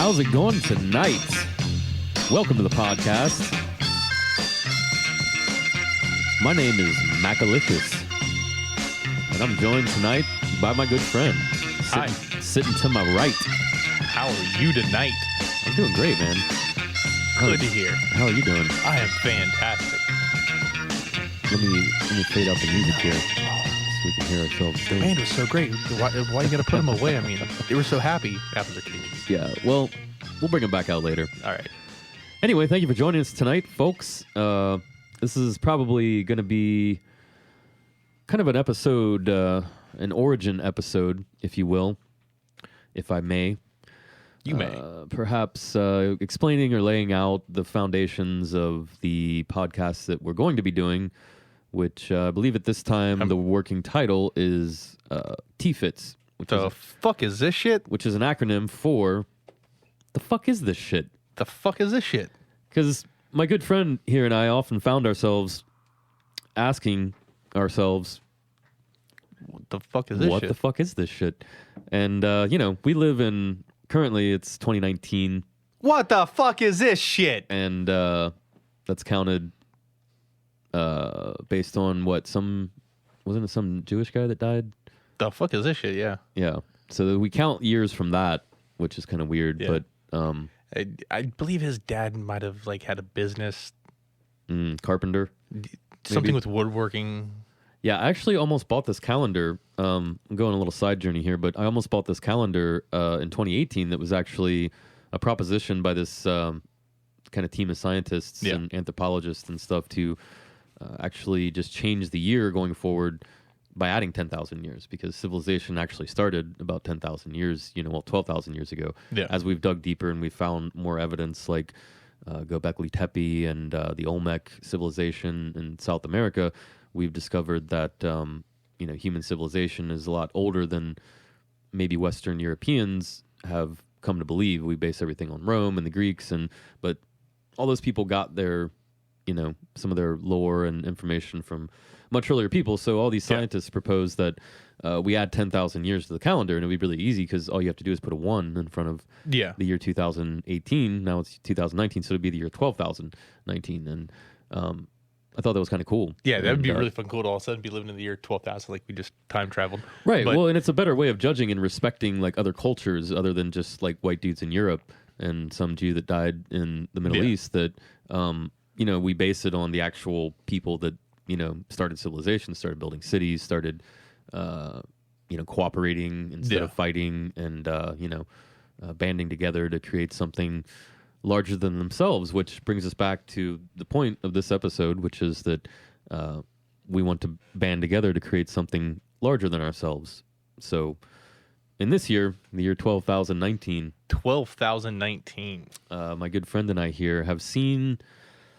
How's it going tonight? Welcome to the podcast. My name is Macalicious, and I'm joined tonight by my good friend. Hi. Sitting to my right. How are you tonight? I'm doing great, man. Good to hear. How are you doing? I am fantastic. Let me fade out the music here so we can hear ourselves sing. Man, it was so great. Why you gotta put them away? I mean, they were so happy after their kids. Yeah, well, we'll bring them back out later. All right. Anyway, thank you for joining us tonight, folks. This is probably going to be kind of an episode, an origin episode, if you will, if I may. You may. Perhaps explaining or laying out the foundations of the podcast that we're going to be doing, which I believe at this time the working title is TFITS. The fuck is this shit? Which is an acronym for the fuck is this shit? The fuck is this shit? Because my good friend here and I often found ourselves asking ourselves, What the fuck is this what shit? the fuck is this shit? And, we live in, currently it's 2019. What the fuck is this shit? And that's counted based on wasn't it some Jewish guy that died? The fuck is this shit? Yeah. Yeah. So we count years from that, which is kind of weird, Yeah. but I believe his dad might have had a business, carpenter. something with woodworking. Yeah, I actually almost bought this calendar. I'm going a little side journey here, but I almost bought this calendar in 2018 that was actually a proposition by this kind of team of scientists and anthropologists and stuff to actually just change the year going forward by adding 10,000 years, because civilization actually started about 10,000 years, 12,000 years ago. Yeah. As we've dug deeper and we found more evidence like Göbekli Tepe and the Olmec civilization in South America, we've discovered that human civilization is a lot older than maybe Western Europeans have come to believe. We base everything on Rome and the Greeks, but all those people got their, some of their lore and information from much earlier people. So all these scientists propose that we add 10,000 years to the calendar, and it'd be really easy because all you have to do is put a 1 in front of the year 2018. Now it's 2019, so it'd be the year 12,019. And I thought that was kind of cool. Yeah, that'd be really fun cool to all of a sudden be living in the year 12,000, like we just time traveled. Right. Well, and it's a better way of judging and respecting like other cultures other than just like white dudes in Europe and some Jew that died in the Middle East that, we base it on the actual people that, started civilization, started building cities, started, cooperating instead of fighting and, banding together to create something larger than themselves, which brings us back to the point of this episode, which is that we want to band together to create something larger than ourselves. So in this year, the year 12,019, 12,019. My good friend and I here have seen...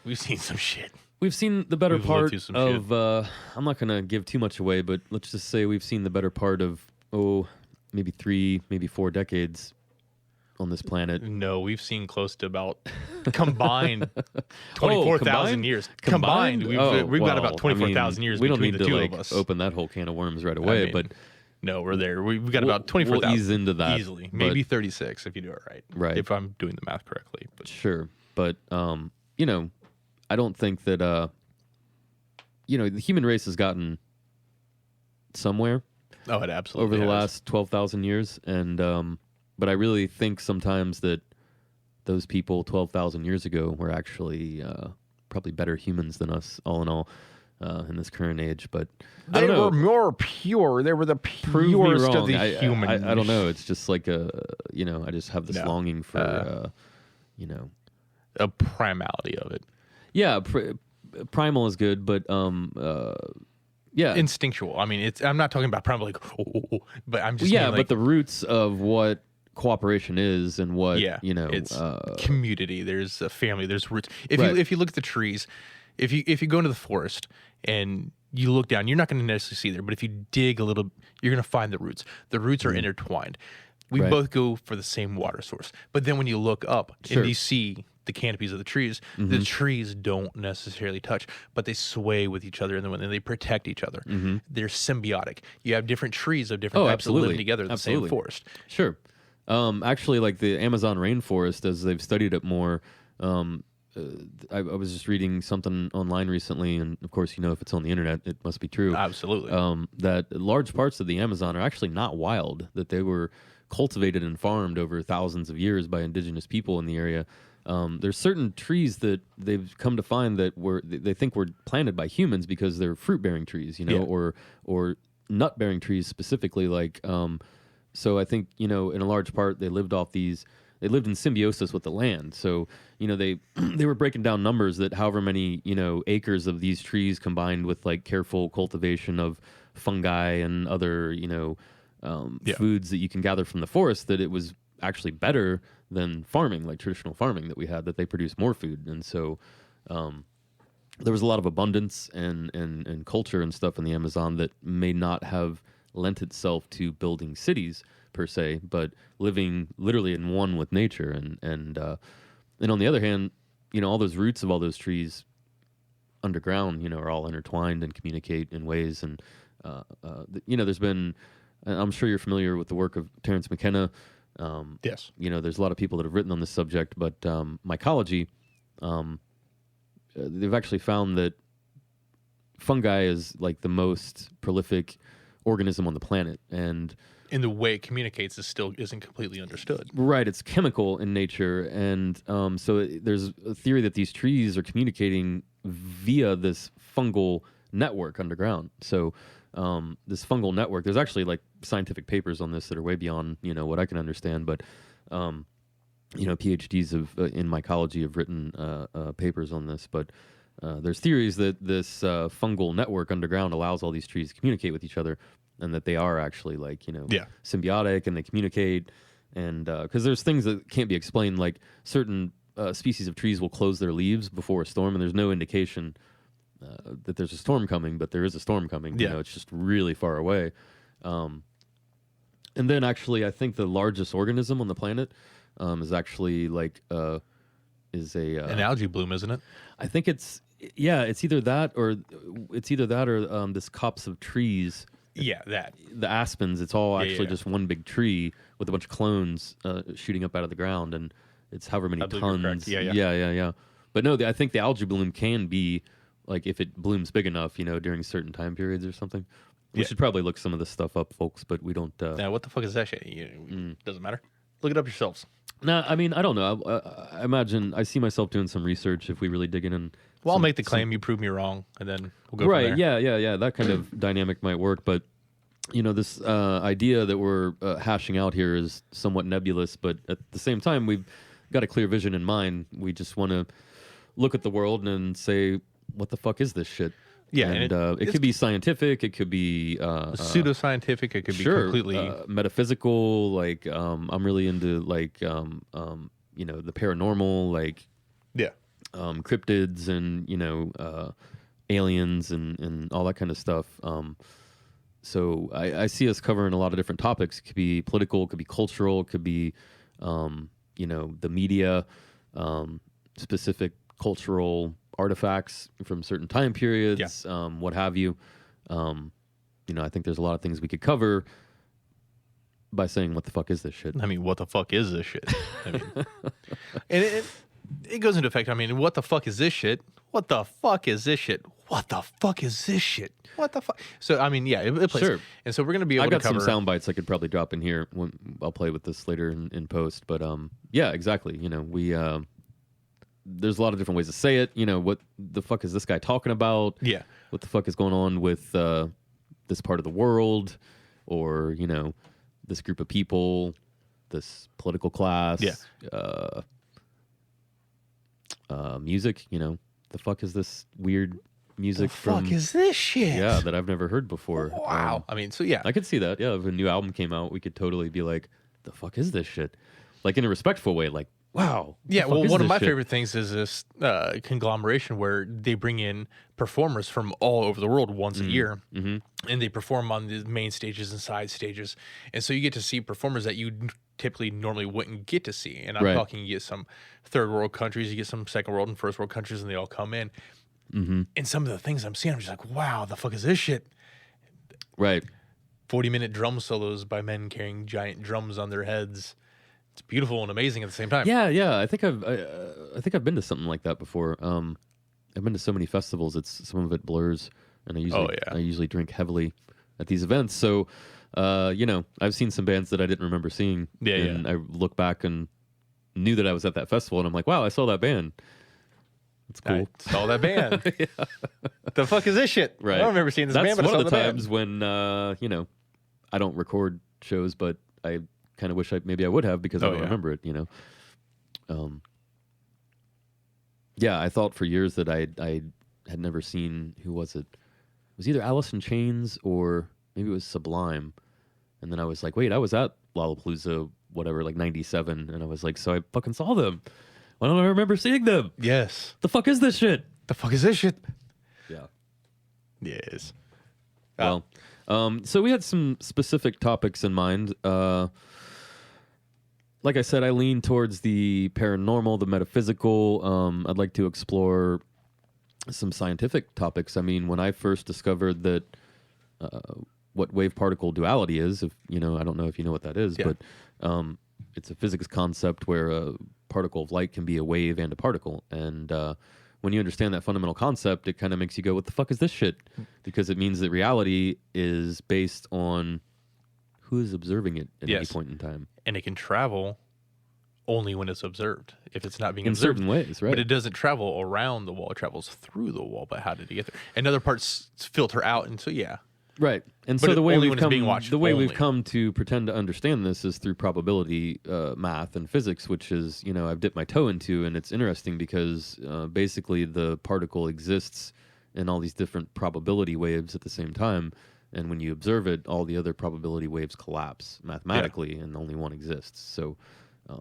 We've seen some shit. We've seen the better part of, I'm not going to give too much away, but let's just say we've seen the better part of, maybe 3, maybe 4 decades on this planet. No, we've seen close to about combined 24,000 years. Combined, we've got about 24,000 years between the two of us. Open that whole can of worms right away, but no, we're there. We've got about 24,000. We'll ease into that easily, maybe 36 if you do it right. Right, if I'm doing the math correctly. But sure, but I don't think that the human race has gotten somewhere. Oh, it absolutely over the has. last 12,000 years, and but I really think sometimes that those people 12,000 years ago were actually probably better humans than us, all in all, in this current age. But they I don't know. were more pure. They were the purest of the humans. I don't know. It's just like I just have this longing for a primality of it. Yeah, primal is good, but instinctual. I mean, I'm not talking about primal, but I'm just but the roots of what cooperation is and what it's community. There's a family. There's roots. If you look at the trees, if you go into the forest and you look down, you're not going to necessarily see there, but if you dig a little, you're going to find the roots. The roots are intertwined. We both go for the same water source, but then when you look up and you see the canopies of the trees don't necessarily touch, but they sway with each other, and then they protect each other. They're symbiotic. You have different trees of different types that live together in the same forest. Sure. Actually, like the Amazon rainforest, as they've studied it more, um, I was just reading something online recently, and of course, if it's on the internet, it must be true. Absolutely. That large parts of the Amazon are actually not wild; that they were cultivated and farmed over thousands of years by indigenous people in the area. There's certain trees that they've come to find that they think were planted by humans because they're fruit-bearing trees, or nut-bearing trees specifically, like. So I think, in a large part, they lived in symbiosis with the land. So, they they were breaking down numbers that however many, acres of these trees combined with like careful cultivation of fungi and other, foods that you can gather from the forest, that it was actually better than farming, like traditional farming that we had, that they produce more food. And so there was a lot of abundance and culture and stuff in the Amazon that may not have lent itself to building cities per se, but living literally in one with nature. And on the other hand, all those roots of all those trees underground, are all intertwined and communicate in ways. And there's been, I'm sure you're familiar with the work of Terence McKenna. Yes. There's a lot of people that have written on this subject, but mycology, they've actually found that fungi is like the most prolific organism on the planet, and in the way it communicates isn't completely understood. Right, it's chemical in nature, and there's a theory that these trees are communicating via this fungal network underground. So this fungal network, there's actually like scientific papers on this that are way beyond what I can understand, but PhDs in mycology have written papers on this, but there's theories that this fungal network underground allows all these trees to communicate with each other, and that they are actually like symbiotic and they communicate, and because there's things that can't be explained, like certain species of trees will close their leaves before a storm, and there's no indication that there's a storm coming, but there is a storm coming. It's just really far away. And then actually, I think the largest organism on the planet is actually like an algae bloom, isn't it? I think it's either that or this copse of trees. Yeah, that the aspens. It's all actually just one big tree with a bunch of clones shooting up out of the ground, and it's however many tons. Yeah. But no, I think the algae bloom can be like if it blooms big enough, during certain time periods or something. We should probably look some of this stuff up, folks, but we don't. Now, what the fuck is that shit? Doesn't matter. Look it up yourselves. No, I mean, I don't know. I imagine I see myself doing some research if we really dig in. And I'll make the claim, you prove me wrong, and then we'll go from there. Yeah. That kind of dynamic might work, but this idea that we're hashing out here is somewhat nebulous. But at the same time, we've got a clear vision in mind. We just want to look at the world and say, "What the fuck is this shit?" Yeah, and it could be scientific. It could be pseudoscientific. It could be completely metaphysical. Like I'm really into like the paranormal, like cryptids and aliens and all that kind of stuff. So I see us covering a lot of different topics. It could be political. It could be cultural. It could be the media, specific cultural artifacts from certain time periods, what have you. I think there's a lot of things we could cover by saying, what the fuck is this shit? I mean, what the fuck is this shit? I mean, and it goes into effect. I mean, what the fuck is this shit? What the fuck is this shit? What the fuck is this shit? What the fuck? So, I mean, it plays. Sure. And so we're going to be able to cover... I got some sound bites I could probably drop in here. I'll play with this later in post. But, yeah, exactly. We... there's a lot of different ways to say it. What the fuck is this guy talking about? Yeah. What the fuck is going on with this part of the world? Or, this group of people, this political class. Yeah. Music, the fuck is this weird music from... The fuck is this shit? Yeah, that I've never heard before. Wow. I mean, so yeah. I could see that. Yeah, if a new album came out, we could totally be like, the fuck is this shit? Like in a respectful way, like, wow. Yeah, well, one of my favorite things is this conglomeration where they bring in performers from all over the world once a year, and they perform on the main stages and side stages. And so you get to see performers that you typically normally wouldn't get to see. And I'm talking, you get some third world countries, you get some second world and first world countries, and they all come in. And some of the things I'm seeing, I'm just like, wow, the fuck is this shit? Right. 40-minute drum solos by men carrying giant drums on their heads. It's beautiful and amazing at the same time. Yeah. I think I've been to something like that before. I've been to so many festivals. Some of it blurs, and I usually drink heavily at these events. So, I've seen some bands that I didn't remember seeing. And I look back and knew that I was at that festival, and I'm like, wow, I saw that band. It's cool. I saw that band. The fuck is this shit? Right. I don't remember seeing this band, but That's I one saw of the the times when, I don't record shows, but I kind of wish maybe I would have because I don't remember it, Yeah, I thought for years that I had never seen, who was it? It was either Alice in Chains or maybe it was Sublime. And then I was like, wait, I was at Lollapalooza, whatever, like 97. And I was like, so I fucking saw them. Why don't I remember seeing them? Yes. The fuck is this shit? The fuck is this shit? Yeah. Yes. Well, so we had some specific topics in mind. Like I said, I lean towards the paranormal, the metaphysical. I'd like to explore some scientific topics. I mean, when I first discovered that what wave particle duality is, I don't know if you know what that is, but it's a physics concept where a particle of light can be a wave and a particle. And when you understand that fundamental concept, it kind of makes you go, what the fuck is this shit? Because it means that reality is based on who is observing it at any point in time. And it can travel only when it's observed. If it's not being in observed. certain ways, right? But it doesn't travel around the wall. It travels through the wall. But how did it get there? And other parts filter out. And so, Right. And but so the way we've come to pretend to understand this is through probability math and physics, which is, I've dipped my toe into. And it's interesting because basically the particle exists in all these different probability waves at the same time. And when you observe it, all the other probability waves collapse mathematically and only one exists. So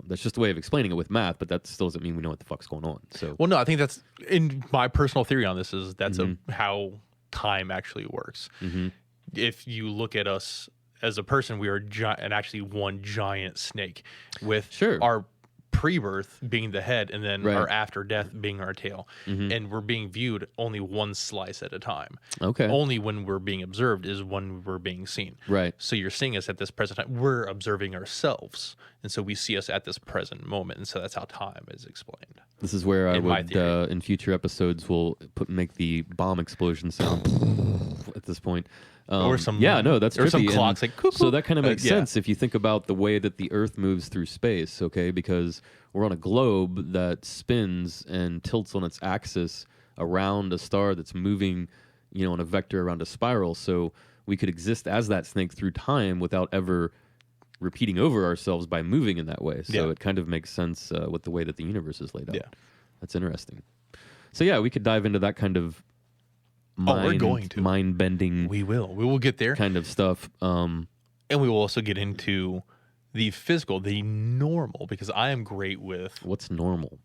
that's just a way of explaining it with math, but that still doesn't mean we know what the fuck's going on. So, well, no, I think that's, in my personal theory on this, is that's how time actually works. Mm-hmm. If you look at us as a person, we are and actually one giant snake with our pre-birth being the head and then our after death being our tail. And we're being viewed only one slice at a time. Okay. Only when we're being observed is when we're being seen. Right. So you're seeing us at this present time. We're observing ourselves. And so we see us at this present moment. And so that's how time is explained. This is where I would, in future episodes, will make the bomb explosion sound at this point. Or some that's or trippy. some clocks like cuckoo. So that kind of makes sense if you think about the way that the Earth moves through space, okay? Because we're on a globe that spins and tilts on its axis around a star that's moving, in a vector around a spiral. So we could exist as that snake through time without ever repeating over ourselves by moving in that way. So it kind of makes sense with the way that the universe is laid out. Yeah. That's interesting. So we could dive into that kind of mind-bending. We will get there. Kind of stuff. And we will also get into the physical, the normal, because I am great with... What's normal?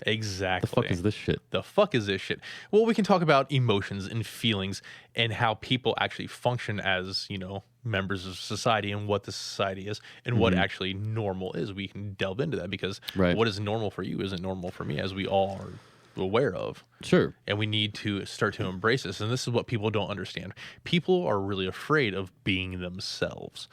Exactly. The fuck is this shit? The fuck is this shit? Well, we can talk about emotions and feelings and how people actually function as, members of society and what the society is and what actually normal is. We can delve into that because what is normal for you isn't normal for me, as we all are aware of. Sure. And we need to start to embrace this. And this is what people don't understand. People are really afraid of being themselves.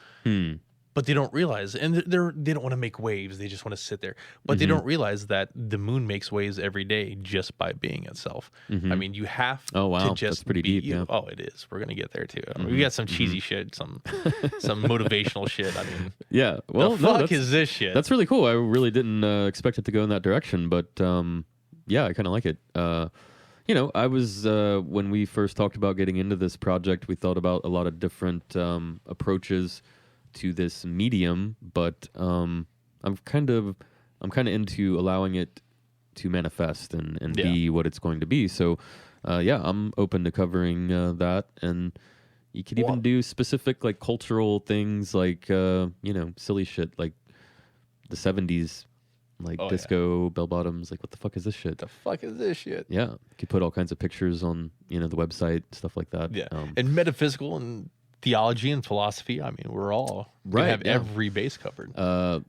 But they don't realize, and they don't want to make waves. They just want to sit there. But they don't realize that the moon makes waves every day just by being itself. I mean, you have to just that's pretty be deep, you. yeah. Oh, it is. We're going to get there too. We got some cheesy shit, some motivational shit. I mean, well, the fuck is this shit? That's really cool. I really didn't expect it to go in that direction, but I kind of like it. I was, when we first talked about getting into this project, we thought about a lot of different approaches to this medium, but I'm kind of into allowing it to manifest and be what it's going to be. So I'm open to covering that, and you could even do specific like cultural things like silly shit like the 70s, like disco bell bottoms. Like, what the fuck is this shit? The fuck is this shit? Yeah, you could put all kinds of pictures on the website, stuff like that. And metaphysical and theology and philosophy. I mean, we're all have every base covered. The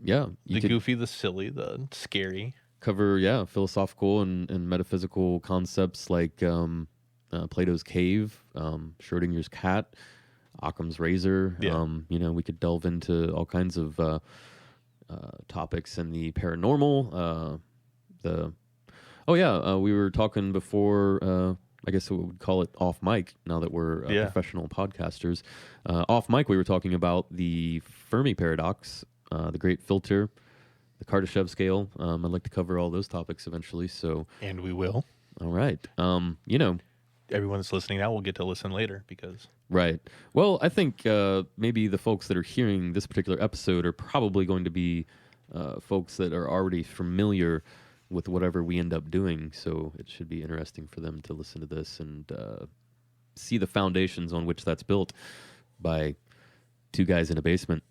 goofy, the silly, the scary. Cover philosophical and metaphysical concepts like Plato's cave, Schrodinger's cat, Occam's razor. We could delve into all kinds of topics in the paranormal. We were talking before. I guess we would call it off mic now that we're professional podcasters. Off mic, we were talking about the Fermi paradox, the Great Filter, the Kardashev scale. I'd like to cover all those topics eventually. And we will. All right. Everyone that's listening now will get to listen later because. Right. Well, I think maybe the folks that are hearing this particular episode are probably going to be folks that are already familiar with whatever we end up doing. So it should be interesting for them to listen to this and see the foundations on which that's built by two guys in a basement.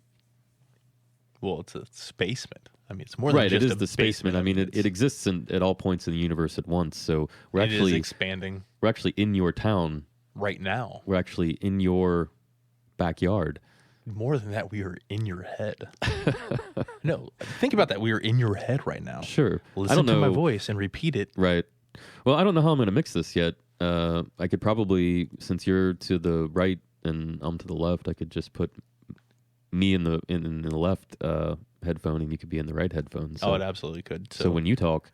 Well, it's a spacement. I mean, it's more than just it is the spacement. I mean, it exists at all points in the universe at once. So we're actually expanding. We're actually in your town right now. We're actually in your backyard. More than that, we are in your head. No, think about that. We are in your head right now. Sure. Listen to my voice and repeat it. Right. Well, I don't know how I'm going to mix this yet. I could probably, since you're to the right and I'm to the left, I could just put me in the left headphone and you could be in the right headphone. So, it absolutely could. So when you talk.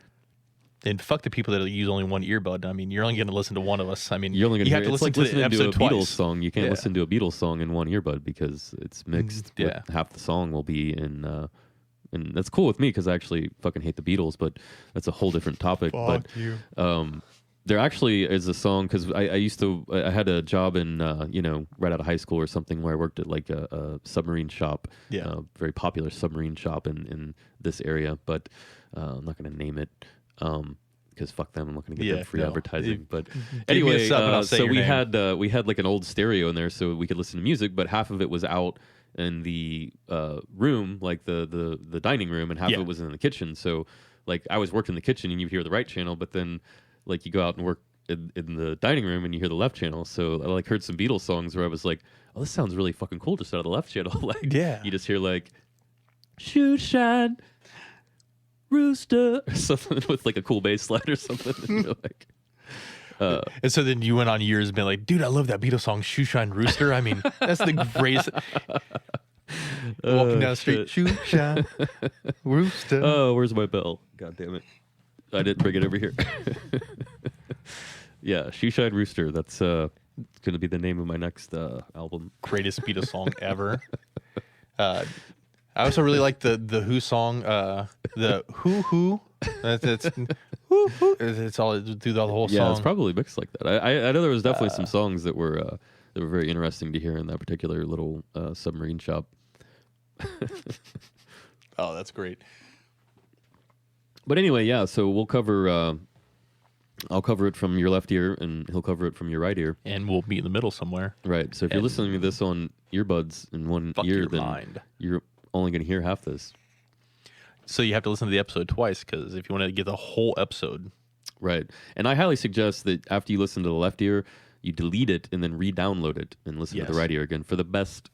And fuck the people that use only one earbud. I mean, you're only going to listen to one of us. I mean, you're only going have to listen to the episode a twice. Beatles song. You can't listen to a Beatles song in one earbud because it's mixed. Yeah. Half the song will be in, and that's cool with me because I actually fucking hate the Beatles, but that's a whole different topic. Fuck you. There actually is a song because I had a job in, right out of high school or something where I worked at like a submarine shop, very popular submarine shop in this area, but I'm not going to name it. Because fuck them, I'm not going to get them free advertising. But anyway, so we had like an old stereo in there, so we could listen to music. But half of it was out in the room, like the dining room, and half of it was in the kitchen. So like I was working in the kitchen, and you hear the right channel, but then like you go out and work in the dining room, and you hear the left channel. So I like heard some Beatles songs where I was like, oh, this sounds really fucking cool just out of the left channel. Like you just hear like shoe shine. Rooster or something with like a cool bass slide or something. And you're like, and so then you went on years and been like, dude, I love that Beatles song, Shoe Shine Rooster. I mean, that's the greatest. Walking down the street, shoe shine, rooster. Oh, where's my bell? God damn it. I didn't bring it over here. Yeah, Shoe Shine Rooster. That's going to be the name of my next album. Greatest Beatles song ever. I also really like the Who song, the Who. It's Who. It's all through the whole song. Yeah, it's probably mixed like that. I know there was definitely some songs that were very interesting to hear in that particular little submarine shop. Oh, that's great. But anyway, yeah. So we'll cover. I'll cover it from your left ear, and he'll cover it from your right ear, and we'll meet in the middle somewhere. Right. So if you're listening to this on earbuds in one ear, then you're only going to hear half this. So you have to listen to the episode twice because if you want to get the whole episode. Right. And I highly suggest that after you listen to the left ear, you delete it and then re-download it and listen to the right ear again for the best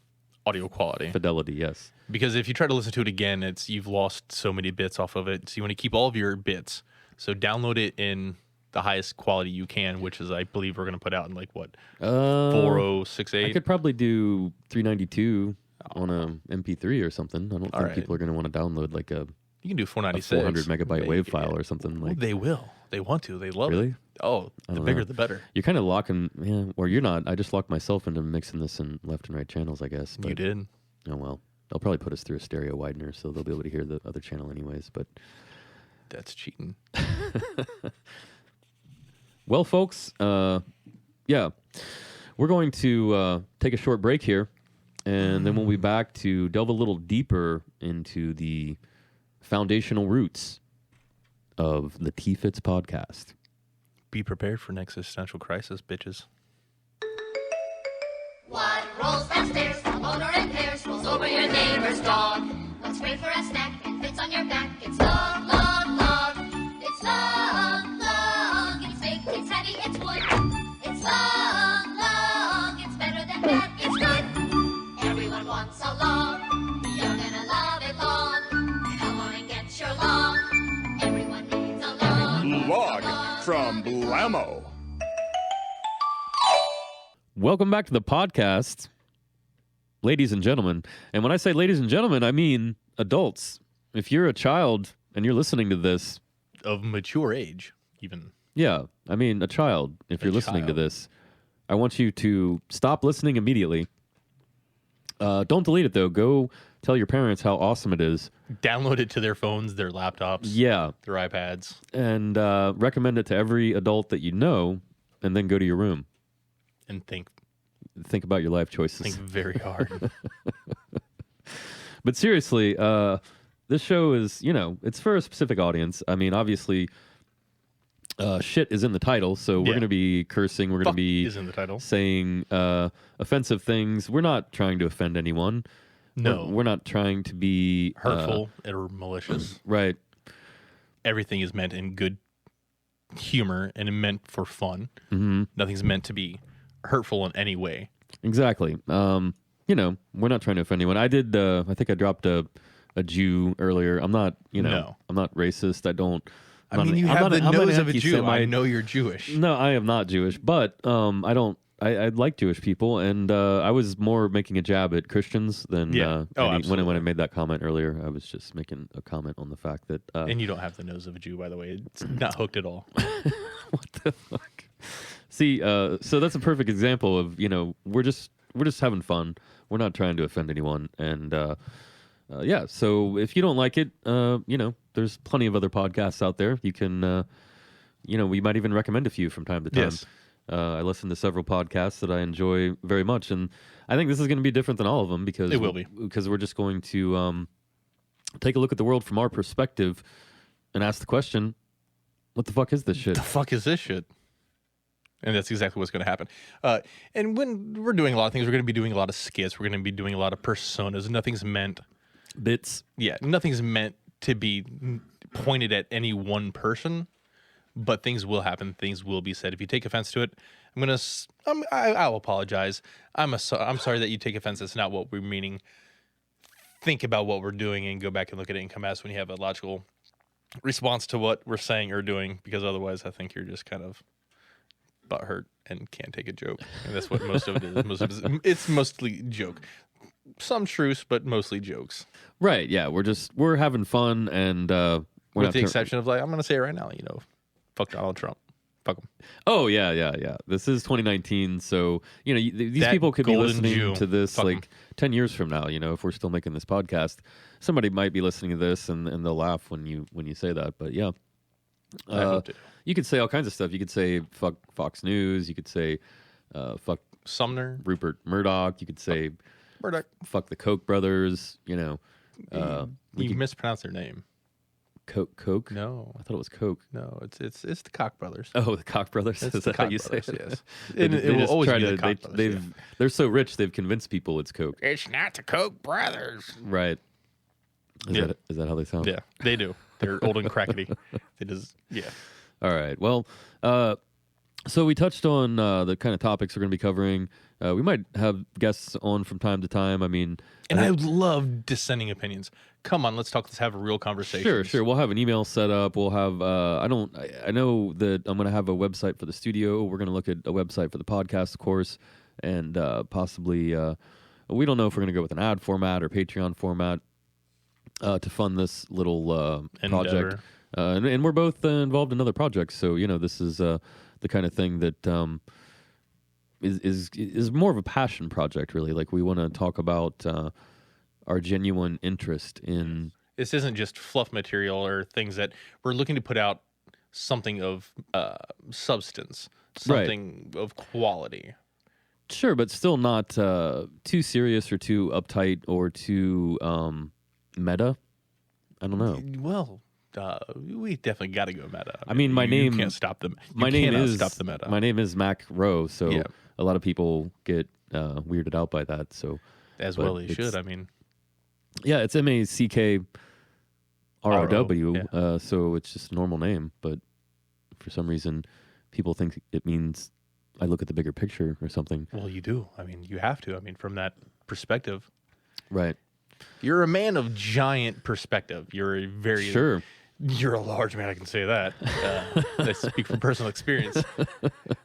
audio quality. Fidelity, yes. Because if you try to listen to it again, you've lost so many bits off of it. So you want to keep all of your bits. So download it in the highest quality you can, which is, I believe, we're going to put out in like what? 4068? I could probably do 392. On a MP3 or something. I don't think people are going to want to download like a. You can do 496, 400 megabyte wave file or something like. They will. They want to. They love it. Really? Oh, the bigger the better. You're kind of locking, or you're not. I just locked myself into mixing this in left and right channels, I guess. But, you did. Oh well, they'll probably put us through a stereo widener, so they'll be able to hear the other channel anyways. But that's cheating. Well, folks, we're going to take a short break here. And then we'll be back to delve a little deeper into the foundational roots of the TFITS podcast. Be prepared for an existential crisis, bitches. What rolls downstairs, a loner in pairs, rolls over your neighbor's dog? What's great for a snack and fits on your back? It's long, long, long. It's long, long. It's big, it's heavy, it's wood. It's long, long. It's better than bad, it's good. Everyone wants a long. You're gonna love it long. Come on and get your long. Everyone needs a long. Log from Blammo. Welcome back to the podcast, ladies and gentlemen. And when I say ladies and gentlemen, I mean adults. if you're a child and you're listening to this, Of mature age, even. yeah, I mean, a child, if you're listening to this, I want you to stop listening immediately. Don't delete it, though. Go tell your parents how awesome it is. Download it to their phones, their laptops, Yeah. their iPads. And recommend it to every adult that you know, and then go to your room. And think About your life choices. think very hard. But seriously, this show is, it's for a specific audience. I mean, obviously, shit is in the title, so we're Yeah. going to be cursing. We're going Fuck to be is in the title. saying offensive things. We're not trying to offend anyone. No. We're not trying to be Hurtful or malicious. Right. Everything is meant in good humor and meant for fun. Mm-hmm. Nothing's meant to be hurtful in any way. Exactly. We're not trying to offend anyone. I did. I think I dropped a Jew earlier. I'm not. No. I'm not racist. I don't. I mean, you have the nose of a Jew. I know you're Jewish. No, I am not Jewish, but I don't. I like Jewish people, and I was more making a jab at Christians than Yeah. when I made that comment earlier. I was just making a comment on the fact that And you don't have the nose of a Jew, by the way. It's not hooked at all. what the fuck. See, so that's a perfect example of we're just having fun. We're not trying to offend anyone, and yeah. So if you don't like it, there's plenty of other podcasts out there. You can, we might even recommend a few from time to time. Yes. I listen to several podcasts that I enjoy very much, and I think this is going to be different than all of them because It will be. because we're just going to take a look at the world from our perspective and ask the question, what the fuck is this shit? The fuck is this shit? And that's exactly what's going to happen. And when we're doing a lot of things, we're going to be doing a lot of skits. We're going to be doing a lot of personas. Nothing's meant to be pointed at any one person, but things will happen. Things will be said. If you take offense to it, I'll apologize. I'm sorry that you take offense. That's not what we're meaning. Think about what we're doing and go back and look at it and come at us when you have a logical response to what we're saying or doing, because otherwise I think you're just kind of butthurt and can't take a joke. And that's what most of it is. It's mostly joke. Some truths, but mostly jokes. Right, yeah. We're having fun, and we're With not the exception of, like, I'm going to say it right now, fuck Donald Trump. Fuck him. Oh, yeah. This is 2019, so, these That people could be golden listening Jew. to this, Fuck 'em. like, 10 years from now, if we're still making this podcast. Somebody might be listening to this, and they'll laugh when you say that, but yeah. I hope to. You could say all kinds of stuff. You could say, fuck Fox News. You could say, fuck Sumner. Rupert Murdoch. You could say, Murdoch. fuck the Koch brothers, You mispronounced their name. Coke? No. I thought it was Coke. No, it's the Koch brothers. Oh, the Koch brothers. It's Is the that how Koch you say brothers, it? yes. They And just- it they will just always try be to- the Koch brothers, yeah. They're so rich, they've convinced people it's Coke. It's not the Koch brothers. Right. Yeah. Is that how they sound? Yeah, they do. They're old and crackety. They just, yeah. All right. Well, so we touched on the kind of topics we're going to be covering. We might have guests on from time to time. I mean, And I love dissenting opinions. Come on, let's talk. Let's have a real conversation. Sure. We'll have an email set up. We'll have. I know that I'm going to have a website for the studio. We're going to look at a website for the podcast, of course, and possibly. We don't know if we're going to go with an ad format or Patreon format to fund this little project. And we're both involved in other projects, so this is the kind of thing that is more of a passion project, really. Like, we want to talk about our genuine interest in. This isn't just fluff material or things that we're looking to put out something of substance, something of quality. Sure, but still not too serious or too uptight or too meta. I don't know. Well, we definitely got to go meta. I mean, my name can't stop them. My name is stop the meta. My name is Mac Rowe, so Yeah. a lot of people get weirded out by that. So As but well they it's- should. I mean, yeah, it's MACKROW. Yeah. So it's just a normal name, but for some reason, people think it means I look at the bigger picture or something. well, you do. I mean, you have to. I mean, from that perspective, Right. you're a man of giant perspective. You're a very Sure. You're a large man. I can say that. I speak from personal experience.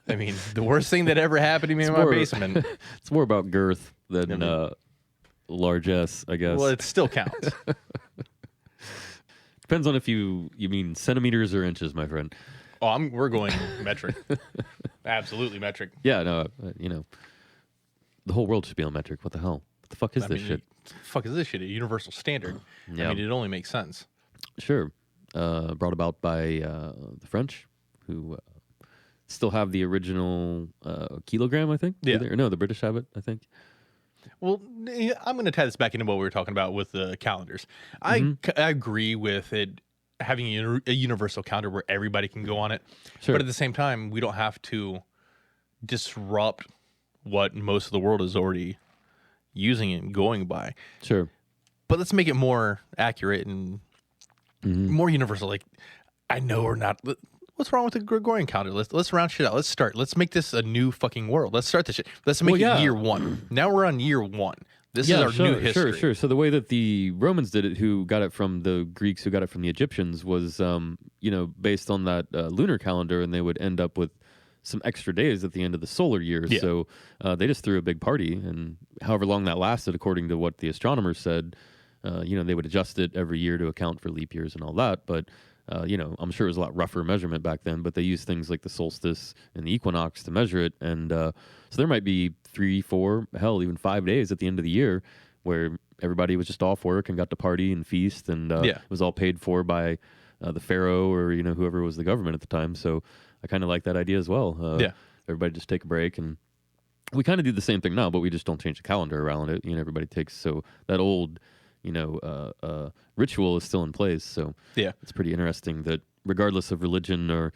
I mean, the worst thing that ever happened to me in my more- basement. It's more about girth than I mean- largesse, I guess. Well, it still counts. Depends on if you mean centimeters or inches, my friend. Oh, we're going metric. Absolutely metric. Yeah, no, the whole world should be on metric. What the hell? What the fuck is this shit? Fuck is this shit? A universal standard. Yeah. I mean, it only makes sense. Sure. Brought about by the French, who still have the original kilogram, I think. Yeah. No, the British have it, I think. Well, I'm going to tie this back into what we were talking about with the calendars. I agree with it having a universal calendar where everybody can go on it. Sure. But at the same time, we don't have to disrupt what most of the world is already using and going by. Sure. But let's make it more accurate and more universal. Like, I know we're not. What's wrong with the Gregorian calendar? Let's round shit out. Let's start. Let's make this a new fucking world. Let's start this shit. Let's make it year one. Now we're on year one. This is our new history. Sure. So the way that the Romans did it, who got it from the Greeks, who got it from the Egyptians, was based on that lunar calendar, and they would end up with some extra days at the end of the solar year. Yeah. So they just threw a big party, and however long that lasted, according to what the astronomers said, they would adjust it every year to account for leap years and all that. But I'm sure it was a lot rougher measurement back then, but they used things like the solstice and the equinox to measure it. And so there might be 3, 4, hell, even 5 days at the end of the year where everybody was just off work and got to party and feast, and it was all paid for by the pharaoh or whoever was the government at the time. So I kind of like that idea as well. Everybody just take a break, and we kind of do the same thing now, but we just don't change the calendar around it. Everybody takes, so that old ritual is still in place. So it's pretty interesting that regardless of religion or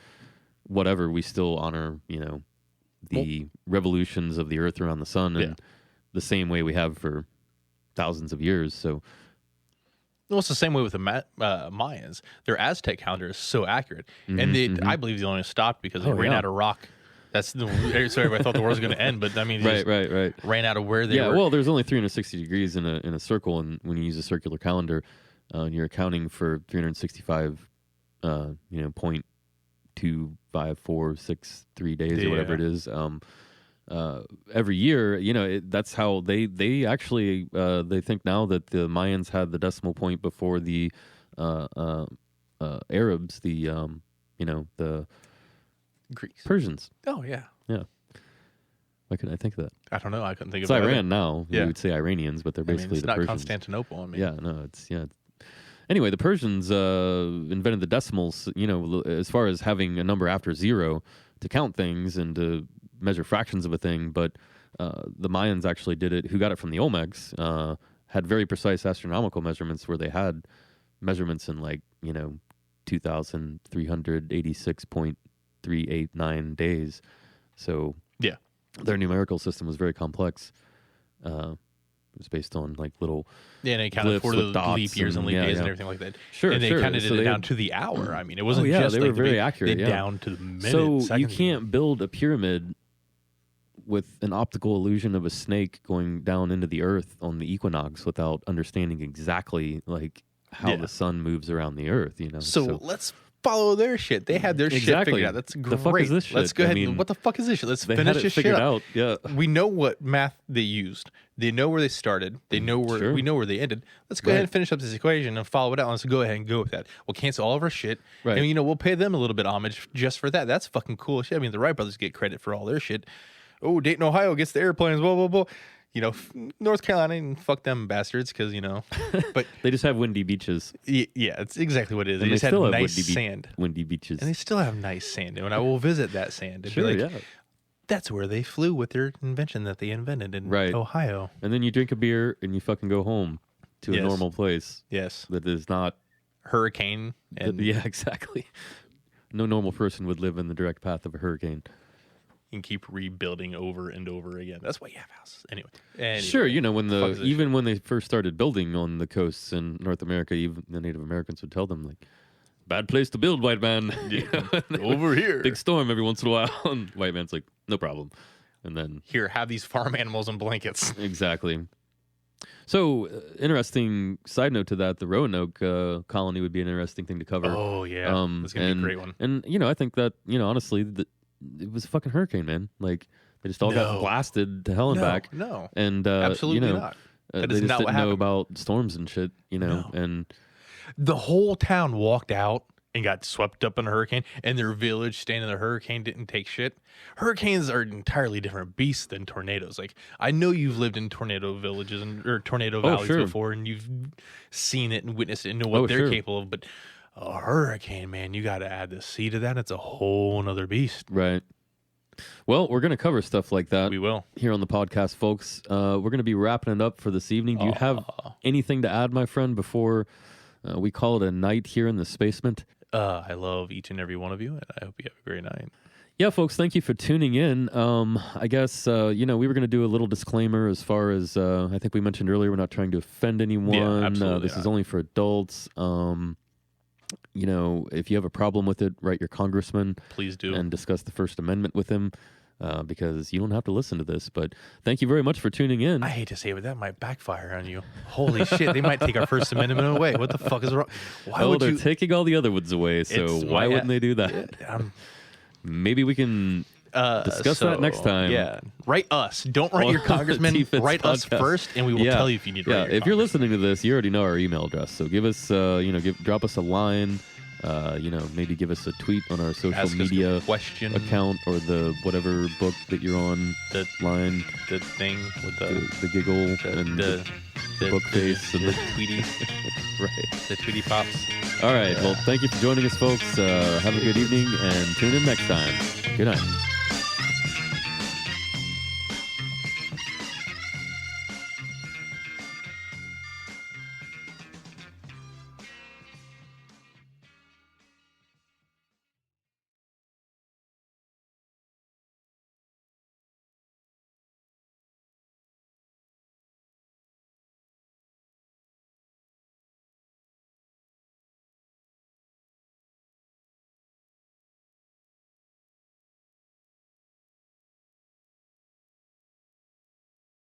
whatever, we still honor the revolutions of the earth around the sun in the same way we have for thousands of years. So well, it's the same way with the Mayans. Their Aztec calendar is so accurate, and I believe they only stopped because they ran out of rock. That's so everybody thought the world was going to end, but I mean, they right. ran out of where they were. Well, there's only 360 degrees in a circle, and when you use a circular calendar, you're accounting for 365, 0.25463 days or whatever it is. Every year, that's how they actually they think now that the Mayans had the decimal point before the Arabs, the Greeks. Persians. Oh, yeah. Yeah. Why couldn't I think of that? I don't know. I couldn't think It's of it. Iran now. Yeah. We would say Iranians, but they're basically it's the not Persians. Constantinople. I mean. Yeah, no, Anyway, the Persians invented the decimals, as far as having a number after zero to count things and to measure fractions of a thing. But the Mayans actually did it, who got it from the Olmecs, had very precise astronomical measurements where they had measurements in 2,386.389 days. So their numerical system was very complex. It was based on little and they counted for the leap years and leap days and everything like that. Sure, and they counted it down to the hour. I mean, it wasn't just they were very accurate. Down to the minute. So you can't build a pyramid with an optical illusion of a snake going down into the earth on the equinox without understanding exactly how the sun moves around the earth. So let's follow their shit. They had their shit figured out. That's great. The fuck is this shit? Let's go ahead. What the fuck is this shit? Let's finish this shit out. Yeah. We know what math they used. They know where they started. They know where we know where they ended. Let's go ahead and finish up this equation and follow it out. Let's go ahead and go with that. We'll cancel all of our shit. Right. And we'll pay them a little bit of homage just for that. That's fucking cool shit. I mean, the Wright brothers get credit for all their shit. Oh, Dayton, Ohio gets the airplanes. Blah blah blah. North Carolina, and fuck them bastards, because but they just have windy beaches. Yeah, it's exactly what it is. And they just still have have nice sand, windy beaches, and they still have nice sand. And I will visit that sand. And be like, that's where they flew with their invention that they invented in Ohio. And then you drink a beer and you fucking go home to a normal place. Yes, that is not hurricane. And exactly. No normal person would live in the direct path of a hurricane. And keep rebuilding over and over again. That's why you have houses. Anyway. Sure, when when they first started building on the coasts in North America, even the Native Americans would tell them bad place to build, white man. Over here. Big storm every once in a while. And white man's like, no problem. And then here, have these farm animals and blankets. Exactly. So, interesting side note to that, the Roanoke colony would be an interesting thing to cover. Oh, yeah. That's going to be a great one. And, I think that, honestly, it was a fucking hurricane, man. They just all got blasted to hell and back. No, and absolutely not. They just didn't know about storms and shit, and The whole town walked out and got swept up in a hurricane, and their village staying in the hurricane didn't take shit. Hurricanes are an entirely different beast than tornadoes. Like, I know you've lived in tornado villages or tornado valleys sure. before, and you've seen it and witnessed it and know what they're sure. capable of. But a hurricane, man, you got to add the C to that. It's a whole nother beast. Right. Well, we're going to cover stuff like that. We will. Here on the podcast, folks. We're going to be wrapping it up for this evening. Do you have anything to add, my friend, before we call it a night here in the Spacement? I love each and every one of you, and I hope you have a great night. Yeah, folks, thank you for tuning in. I guess, we were going to do a little disclaimer as far as, I think we mentioned earlier, we're not trying to offend anyone. Yeah, absolutely this is only for adults. If you have a problem with it, write your congressman. Please do. And discuss the First Amendment with him, because you don't have to listen to this. But thank you very much for tuning in. I hate to say it, but that might backfire on you. Holy shit, they might take our First Amendment away. What the fuck is wrong? Why they're taking all the other ones away, so why wouldn't they do that? Maybe we can discuss that next time. Yeah. Write us. Don't write your congressman. TFITS Write us podcast. first, and we will tell you if you need to write your if you're listening to this, you already know our email address. So give us, drop us a line. Maybe give us a tweet on our social media question account or the whatever book that you're on. The line, the thing with the giggle and the book face and the Tweety, right? The Tweety pops. All right. Well, thank you for joining us, folks. Have a good evening and tune in next time. Good night.